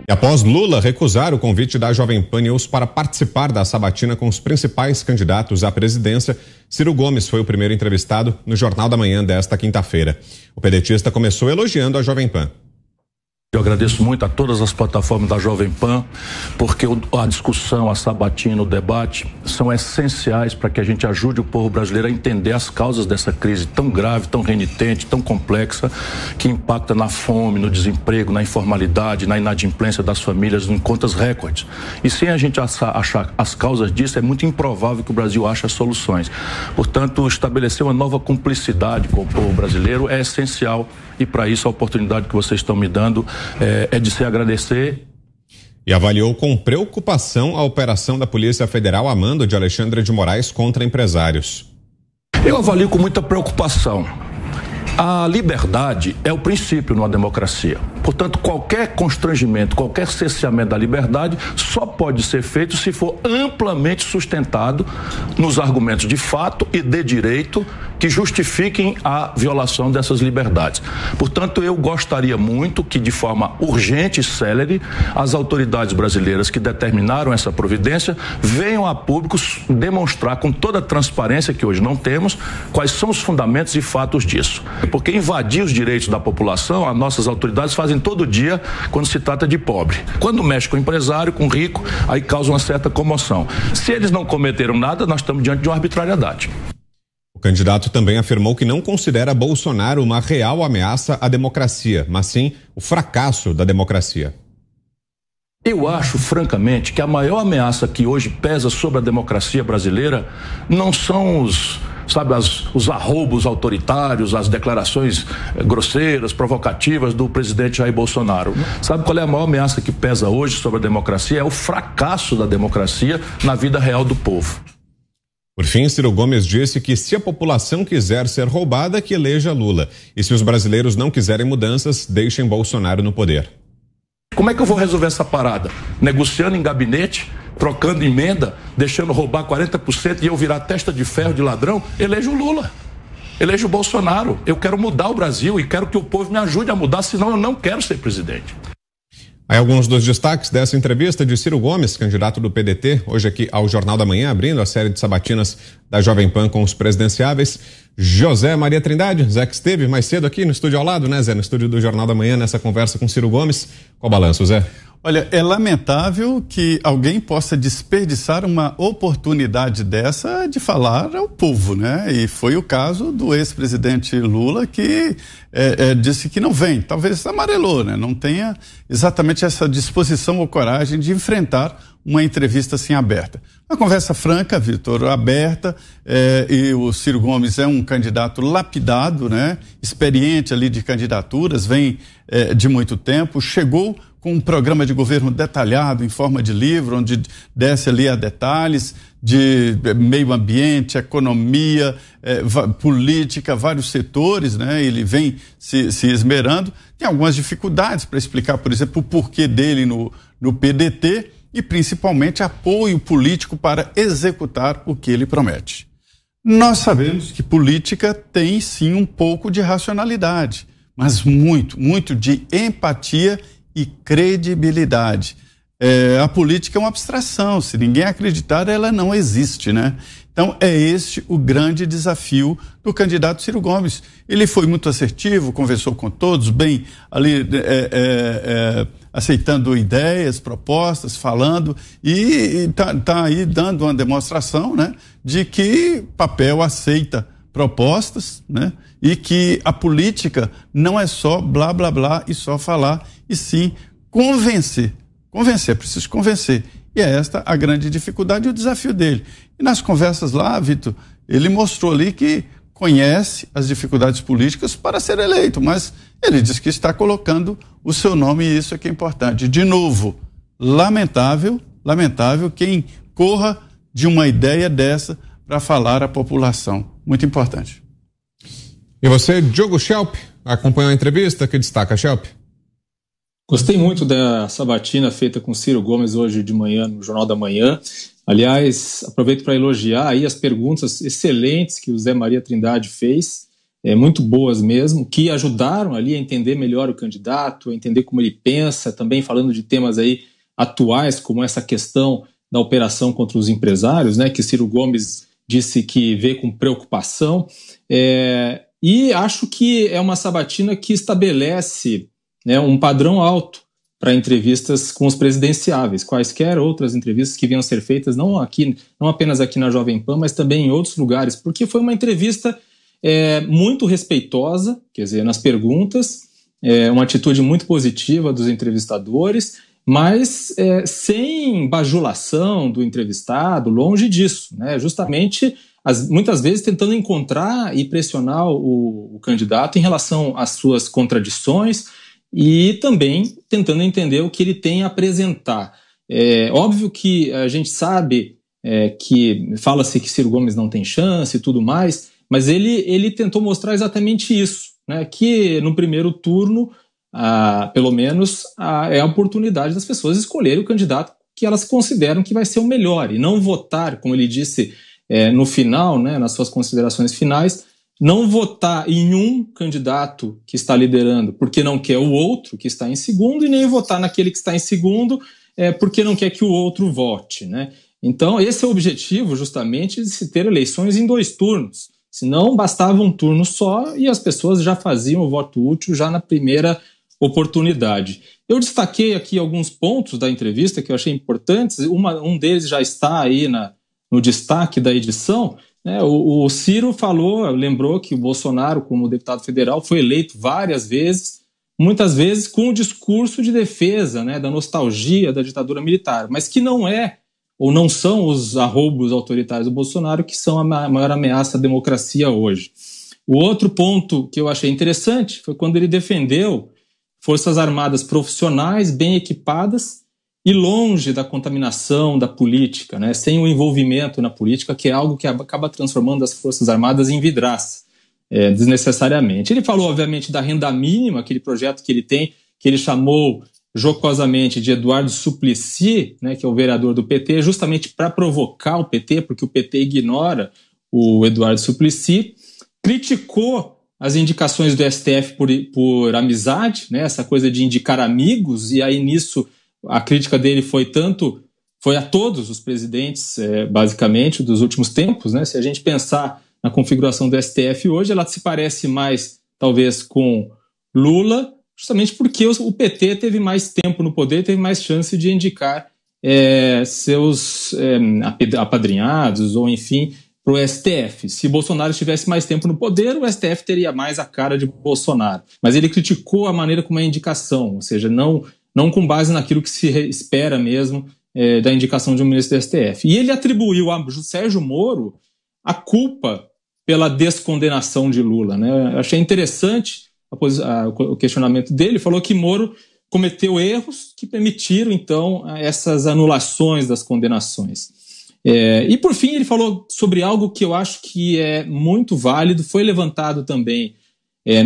E após Lula recusar o convite da Jovem Pan News para participar da sabatina com os principais candidatos à presidência, Ciro Gomes foi o primeiro entrevistado no Jornal da Manhã desta quinta-feira. O pedetista começou elogiando a Jovem Pan. Eu agradeço muito a todas as plataformas da Jovem Pan, porque a discussão, a sabatina, o debate são essenciais para que a gente ajude o povo brasileiro a entender as causas dessa crise tão grave, tão renitente, tão complexa, que impacta na fome, no desemprego, na informalidade, na inadimplência das famílias, em contas recordes. E sem a gente achar as causas disso, é muito improvável que o Brasil ache as soluções. Portanto, estabelecer uma nova cumplicidade com o povo brasileiro é essencial. E para isso a oportunidade que vocês estão me dando é de se agradecer. E avaliou com preocupação a operação da Polícia Federal a mando de Alexandre de Moraes contra empresários. Eu avalio com muita preocupação. A liberdade é o princípio numa democracia. Portanto, qualquer constrangimento, qualquer cerceamento da liberdade só pode ser feito se for amplamente sustentado nos argumentos de fato e de direito que justifiquem a violação dessas liberdades. Portanto, eu gostaria muito que, de forma urgente e célere, as autoridades brasileiras que determinaram essa providência venham a público demonstrar com toda a transparência que hoje não temos quais são os fundamentos e fatos disso. Porque invadir os direitos da população, as nossas autoridades fazem todo dia quando se trata de pobre. Quando mexe com empresário, com rico, aí causa uma certa comoção. Se eles não cometeram nada, nós estamos diante de uma arbitrariedade. O candidato também afirmou que não considera Bolsonaro uma real ameaça à democracia, mas sim o fracasso da democracia. Eu acho, francamente, que a maior ameaça que hoje pesa sobre a democracia brasileira não são os arroubos autoritários, as declarações grosseiras, provocativas do presidente Jair Bolsonaro. Sabe qual é a maior ameaça que pesa hoje sobre a democracia? É o fracasso da democracia na vida real do povo. Por fim, Ciro Gomes disse que se a população quiser ser roubada, que eleja Lula. E se os brasileiros não quiserem mudanças, deixem Bolsonaro no poder. Como é que eu vou resolver essa parada? Negociando em gabinete, trocando emenda, deixando roubar 40% e eu virar testa de ferro de ladrão? Elejo o Lula. Elejo o Bolsonaro. Eu quero mudar o Brasil e quero que o povo me ajude a mudar, senão eu não quero ser presidente. Aí alguns dos destaques dessa entrevista de Ciro Gomes, candidato do PDT, hoje aqui ao Jornal da Manhã, abrindo a série de sabatinas da Jovem Pan com os presidenciáveis. José Maria Trindade, Zé que esteve mais cedo aqui no estúdio ao lado, né, Zé? No estúdio do Jornal da Manhã, nessa conversa com Ciro Gomes. Qual o balanço, Zé? Olha, é lamentável que alguém possa desperdiçar uma oportunidade dessa de falar ao povo, né? E foi o caso do ex-presidente Lula que disse que não vem, talvez amarelou, né? Não tenha exatamente essa disposição ou coragem de enfrentar uma entrevista assim aberta. Uma conversa franca, Vitor, aberta, e o Ciro Gomes é um candidato lapidado, né? Experiente ali de candidaturas, vem de muito tempo, chegou com um programa de governo detalhado em forma de livro, onde desce ali a detalhes de meio ambiente, economia, política, vários setores, né? Ele vem se esmerando. Tem algumas dificuldades para explicar, por exemplo, o porquê dele no PDT e principalmente apoio político para executar o que ele promete. Nós sabemos que política tem sim um pouco de racionalidade, mas muito de empatia e credibilidade. A política é uma abstração, se ninguém acreditar, ela não existe, né? Então, é este o grande desafio do candidato Ciro Gomes. Ele foi muito assertivo, conversou com todos, bem ali aceitando ideias, propostas, falando, e tá aí dando uma demonstração, né, de que papel aceita propostas, né, e que a política não é só blá, blá, blá e só falar, e sim convencer, é preciso convencer. E é esta a grande dificuldade e o desafio dele. E nas conversas lá, Vitor, ele mostrou ali que conhece as dificuldades políticas para ser eleito, mas ele diz que está colocando o seu nome e isso é que é importante. De novo, lamentável quem corra de uma ideia dessa para falar à população. Muito importante. E você, Diogo Schelp, acompanhou a entrevista? Que destaca, Schelp? Gostei muito da sabatina feita com Ciro Gomes hoje de manhã no Jornal da Manhã. Aliás, aproveito para elogiar aí as perguntas excelentes que o Zé Maria Trindade fez muito boas mesmo, que ajudaram ali a entender melhor o candidato, a entender como ele pensa, também falando de temas aí atuais, como essa questão da operação contra os empresários, né, que Ciro Gomes disse que vê com preocupação, e acho que é uma sabatina que estabelece, né, um padrão alto para entrevistas com os presidenciáveis, quaisquer outras entrevistas que venham a ser feitas, não apenas aqui na Jovem Pan, mas também em outros lugares, porque foi uma entrevista muito respeitosa, quer dizer, nas perguntas, uma atitude muito positiva dos entrevistadores, mas sem bajulação do entrevistado, longe disso, né? Justamente, muitas vezes tentando encontrar e pressionar o candidato em relação às suas contradições e também tentando entender o que ele tem a apresentar. Óbvio que a gente sabe que fala-se que Ciro Gomes não tem chance e tudo mais, mas ele tentou mostrar exatamente isso, né? Que no primeiro turno, pelo menos, é a oportunidade das pessoas escolherem o candidato que elas consideram que vai ser o melhor e não votar, como ele disse no final, né, nas suas considerações finais, não votar em um candidato que está liderando porque não quer o outro que está em segundo e nem votar naquele que está em segundo porque não quer que o outro vote, né? Então, esse é o objetivo, justamente, de se ter eleições em 2 turnos. Senão, bastava um turno só e as pessoas já faziam o voto útil já na primeira oportunidade. Eu destaquei aqui alguns pontos da entrevista que eu achei importantes. Um deles já está aí no destaque da edição. Né? O Ciro lembrou que o Bolsonaro, como deputado federal, foi eleito várias vezes, muitas vezes com o discurso de defesa, né, da nostalgia da ditadura militar, mas que não são os arroubos autoritários do Bolsonaro que são a maior ameaça à democracia hoje. O outro ponto que eu achei interessante foi quando ele defendeu Forças Armadas profissionais, bem equipadas e longe da contaminação da política, né? Sem o envolvimento na política, que é algo que acaba transformando as Forças Armadas em vidraça, desnecessariamente. Ele falou, obviamente, da renda mínima, aquele projeto que ele tem, que ele chamou jocosamente de Eduardo Suplicy, né, que é o vereador do PT, justamente para provocar o PT, porque o PT ignora o Eduardo Suplicy. Criticou as indicações do STF por amizade, né, essa coisa de indicar amigos, e aí nisso a crítica dele foi a todos os presidentes, basicamente, dos últimos tempos, né? Se a gente pensar na configuração do STF hoje, ela se parece mais, talvez, com Lula, justamente porque o PT teve mais tempo no poder, teve mais chance de indicar seus apadrinhados, ou enfim, para o STF. Se Bolsonaro tivesse mais tempo no poder, o STF teria mais a cara de Bolsonaro. Mas ele criticou a maneira como é a indicação, ou seja, não com base naquilo que se espera mesmo da indicação de um ministro do STF. E ele atribuiu a Sérgio Moro a culpa pela descondenação de Lula, né? Eu achei interessante o questionamento dele. Falou que Moro cometeu erros que permitiram, então, essas anulações das condenações. E, por fim, ele falou sobre algo que eu acho que é muito válido, foi levantado também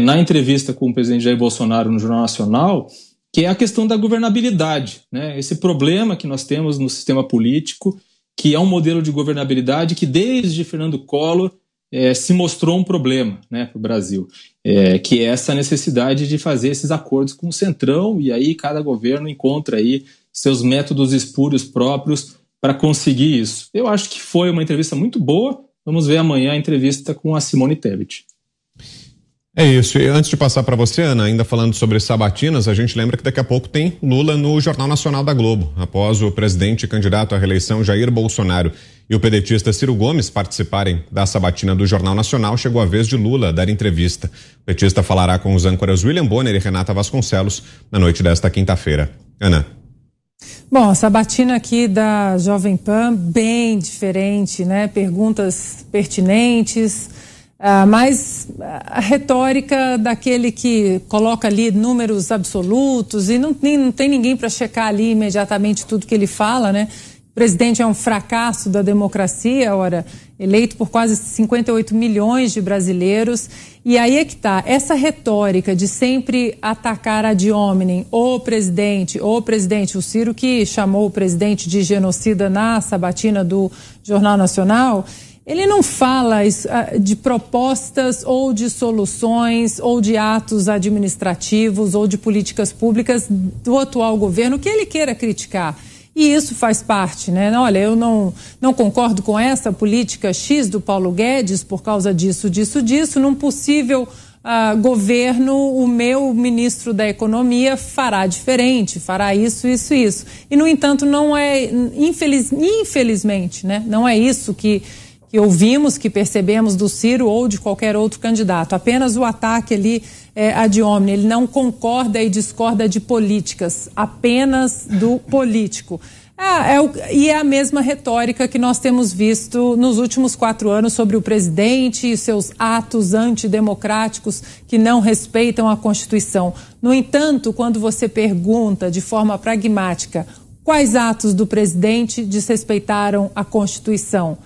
na entrevista com o presidente Jair Bolsonaro no Jornal Nacional, que é a questão da governabilidade, né? Esse problema que nós temos no sistema político, que é um modelo de governabilidade que, desde Fernando Collor, se mostrou um problema, né, para o Brasil, que é essa necessidade de fazer esses acordos com o Centrão, e aí cada governo encontra aí seus métodos espúrios próprios para conseguir isso. Eu acho que foi uma entrevista muito boa. Vamos ver amanhã a entrevista com a Simone Tebet. É isso. E antes de passar para você, Ana, ainda falando sobre sabatinas, a gente lembra que daqui a pouco tem Lula no Jornal Nacional da Globo, após o presidente e candidato à reeleição Jair Bolsonaro e o pedetista Ciro Gomes participarem da sabatina do Jornal Nacional. Chegou a vez de Lula dar entrevista. O petista falará com os âncoras William Bonner e Renata Vasconcelos na noite desta quinta-feira. Ana. Bom, a sabatina aqui da Jovem Pan, bem diferente, né? Perguntas pertinentes, mas a retórica daquele que coloca ali números absolutos e não tem ninguém para checar ali imediatamente tudo que ele fala, né? O presidente é um fracasso da democracia, ora, eleito por quase 58 milhões de brasileiros. E aí é que tá, essa retórica de sempre atacar ad hominem o presidente, o Ciro que chamou o presidente de genocida na sabatina do Jornal Nacional, ele não fala de propostas ou de soluções ou de atos administrativos ou de políticas públicas do atual governo que ele queira criticar. E isso faz parte, né? Olha, eu não concordo com essa política X do Paulo Guedes por causa disso. Num possível governo, o meu ministro da Economia fará diferente, fará isso. E, no entanto, não é, infelizmente, né? Não é isso que ouvimos, que percebemos do Ciro ou de qualquer outro candidato. Apenas o ataque ali ad hominem. Ele não concorda e discorda de políticas, apenas do político. E é a mesma retórica que nós temos visto nos últimos 4 anos sobre o presidente e seus atos antidemocráticos que não respeitam a Constituição. No entanto, quando você pergunta de forma pragmática quais atos do presidente desrespeitaram a Constituição,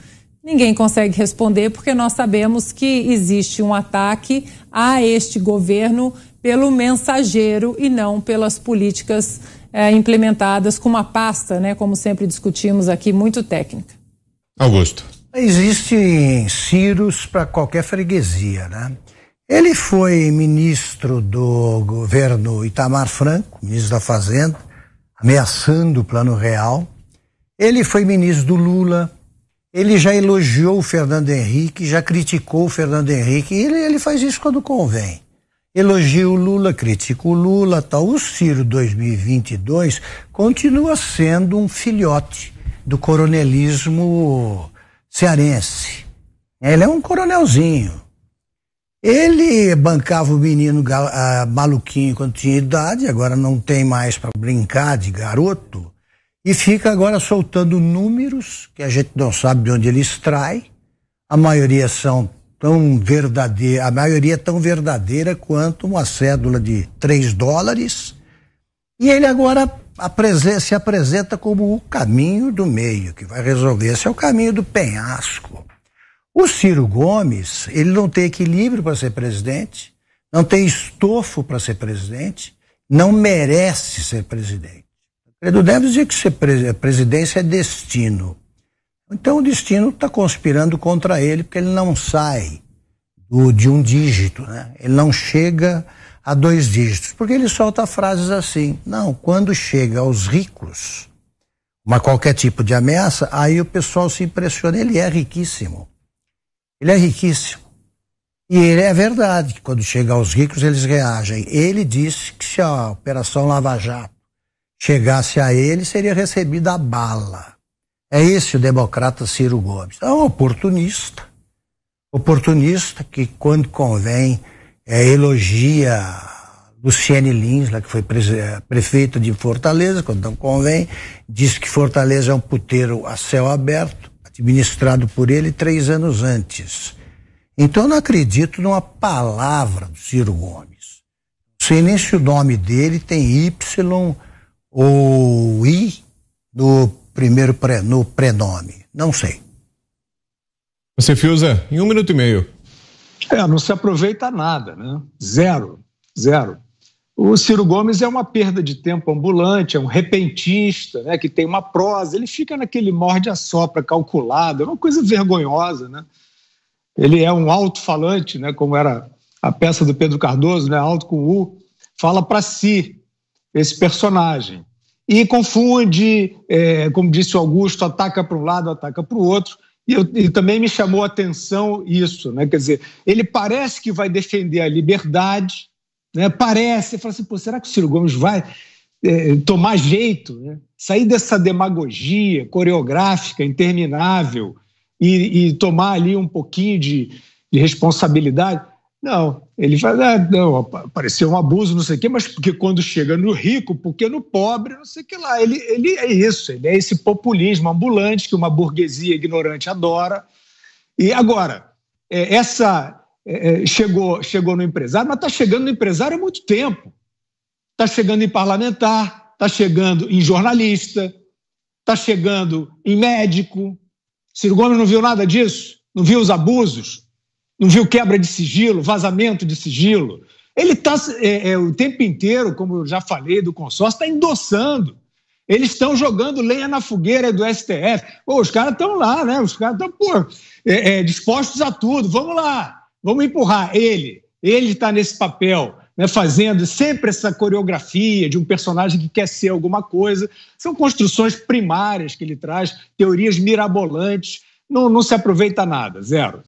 ninguém consegue responder, porque nós sabemos que existe um ataque a este governo pelo mensageiro e não pelas políticas implementadas com uma pasta, né, como sempre discutimos aqui, muito técnica. Augusto. Existem Ciros para qualquer freguesia, né? Ele foi ministro do governo Itamar Franco, ministro da Fazenda, ameaçando o Plano Real. Ele foi ministro do Lula. Ele já elogiou o Fernando Henrique, já criticou o Fernando Henrique, e ele faz isso quando convém. Elogia o Lula, critica o Lula, tal. O Ciro 2022 continua sendo um filhote do coronelismo cearense. Ele é um coronelzinho. Ele bancava o menino maluquinho quando tinha idade, agora não tem mais para brincar de garoto. E fica agora soltando números que a gente não sabe de onde ele extrai. A maioria são tão verdadeira, a maioria é tão verdadeira quanto uma cédula de $3. E ele agora se apresenta como o caminho do meio, que vai resolver. Esse é o caminho do penhasco. O Ciro Gomes, ele não tem equilíbrio para ser presidente, não tem estofo para ser presidente, não merece ser presidente. Ele deve dizer que ser presidência é destino. Então o destino está conspirando contra ele, porque ele não sai de um dígito, né? Ele não chega a 2 dígitos, porque ele solta frases assim: não, quando chega aos ricos, qualquer tipo de ameaça, aí o pessoal se impressiona. Ele é riquíssimo. Ele é riquíssimo. E ele é verdade que quando chega aos ricos eles reagem. Ele disse que se a Operação Lava Jato chegasse a ele, seria recebida a bala. É esse o democrata Ciro Gomes. É um oportunista. Oportunista que, quando convém, elogia Luciane Lins, que foi prefeita de Fortaleza, quando não convém, diz que Fortaleza é um puteiro a céu aberto, administrado por ele 3 anos antes. Então eu não acredito numa palavra do Ciro Gomes. Não sei nem se o nome dele tem Y ou I no prenome. Não sei. Você, Fiuza, em 1 minuto e meio. Não se aproveita nada, né? Zero. O Ciro Gomes é uma perda de tempo ambulante, é um repentista, né, que tem uma prosa, ele fica naquele morde-a-sopra calculado, é uma coisa vergonhosa, né? Ele é um alto-falante, né, como era a peça do Pedro Cardoso, né, alto com U, fala para si, esse personagem. E confunde, como disse o Augusto, ataca para um lado, ataca para o outro. E também me chamou a atenção isso, né? Quer dizer, ele parece que vai defender a liberdade, né? Parece, fala assim, pô, será que o Ciro Gomes vai tomar jeito, né? Sair dessa demagogia coreográfica interminável e tomar ali um pouquinho de responsabilidade? Não, ele vai, não, apareceu um abuso, não sei o quê, mas porque quando chega no rico, porque no pobre, não sei o que lá. Ele é isso, ele é esse populismo ambulante que uma burguesia ignorante adora. E agora, chegou no empresário, mas está chegando no empresário há muito tempo. Está chegando em parlamentar, está chegando em jornalista, está chegando em médico. Ciro Gomes não viu nada disso? Não viu os abusos? Não viu quebra de sigilo, vazamento de sigilo? Ele está o tempo inteiro, como eu já falei do consórcio, está endossando. Eles estão jogando lenha na fogueira do STF. Pô, os caras estão lá, né? Os caras estão dispostos a tudo. Vamos lá, vamos empurrar. Ele está nesse papel, né, fazendo sempre essa coreografia de um personagem que quer ser alguma coisa. São construções primárias que ele traz, teorias mirabolantes. Não se aproveita nada, zero.